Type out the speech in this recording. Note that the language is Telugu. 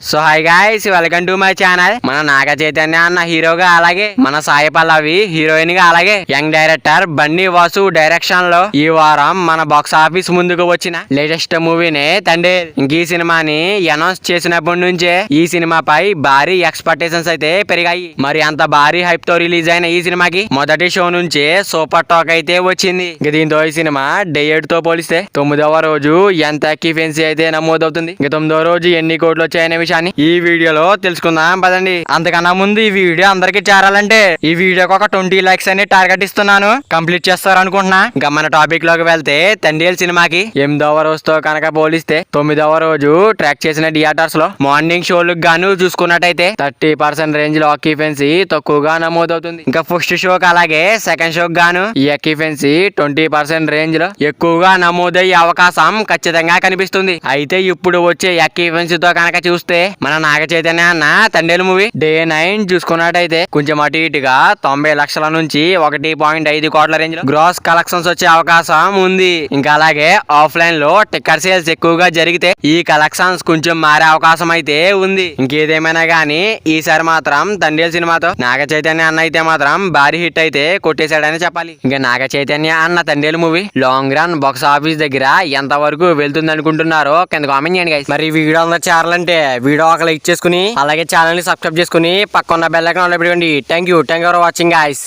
So hi guys, welcome to my channel. మన నాగ చైతన్య అన్న హీరోగా, అలాగే మన సాయి పల్లవి హీరోయిన్ గా, అలాగే young director Bunny Vasu direction లో ఈ వారం మన బాక్స్ ఆఫీస్ ముందుకు వచ్చిన లేటెస్ట్ మూవీనే తండేల్. ఇంక ఈ సినిమాని అనౌన్స్ చేసినప్పటి నుంచే ఈ సినిమాపై భారీ ఎక్స్పెక్టేషన్స్ అయితే పెరిగాయి. మరి అంత భారీ హైప్ తో రిలీజ్ అయిన ఈ సినిమాకి మొదటి షో నుంచే సూపర్ టాక్ అయితే వచ్చింది. ఇంక దీంతో ఈ సినిమా డే 8 తో పోలిస్తే 9వ రోజు ఎంత ఎక్కిఫెన్సీ అయితే నమోదవుతుంది, ఇంక 9వ రోజు ఎన్ని కోట్లు వచ్చాయనే ఈ వీడియోలో తెలుసుకుందాం పదండి. అంతకన్నా ముందు ఈ వీడియో అందరికి చేరాలంటే ఈ వీడియోకి ఒక 20 లైక్స్ అని టార్గెట్ ఇస్తున్నాను. కంప్లీట్ చేస్తారు అనుకుంటున్నా. ఇంకా మన టాపిక్ లోకి వెళ్తే, తండేల్ సినిమాకి 8వ రోజుతో కనుక పోలిస్తే 9వ రోజు ట్రాక్ చేసిన థియేటర్స్ లో మార్నింగ్ షోలకు గాను చూసుకున్నట్టయితే 30% రేంజ్ లో ఆక్యుపెన్సీ తక్కువగా నమోదవుతుంది. ఇంకా ఫస్ట్ షోకి అలాగే సెకండ్ షోకి గాను ఈ ఆక్యుపెన్సీ 20% రేంజ్ లో ఎక్కువగా నమోదయ్యే అవకాశం ఖచ్చితంగా కనిపిస్తుంది. అయితే ఇప్పుడు వచ్చే ఆక్యుపెన్సీతో కనుక చూస్తే మన నాగ చైతన్య అన్న తండేల్ మూవీ డే 9 చూసుకున్నట్టయితే కొంచెం అటు ఇటుగా 90 లక్షల నుంచి 1.5 కోట్ల రేంజ్ లో గ్రాస్ కలెక్షన్స్ వచ్చే అవకాశం ఉంది. ఇంకా అలాగే ఆఫ్లైన్ లో టికెట్ సేల్స్ ఎక్కువగా జరిగితే ఈ కలెక్షన్స్ కొంచెం మారే అవకాశం అయితే ఉంది. ఇంకేదేమైనా గానీ ఈసారి మాత్రం తండేల్ సినిమాతో నాగ చైతన్య అన్న అయితే మాత్రం భారీ హిట్ అయితే కొట్టేశాడని చెప్పాలి. ఇంకా నాగ చైతన్య అన్న Thandel movie long run box office దగ్గర ఎంత వరకు వెళ్తుంది అనుకుంటున్నారో కింద కామెంట్ చేయండి గైస్. మరి వీడియో అందరూ చేరాలంటే వీడియో ఒక లైక్ చేసుకుని అలాగే ఛానల్ ని సబ్స్క్రైబ్ చేసుకుని పక్కన బెల్ ఐకాన్ ఆన్ లో పెట్టుకోండి. Thank you for watching guys.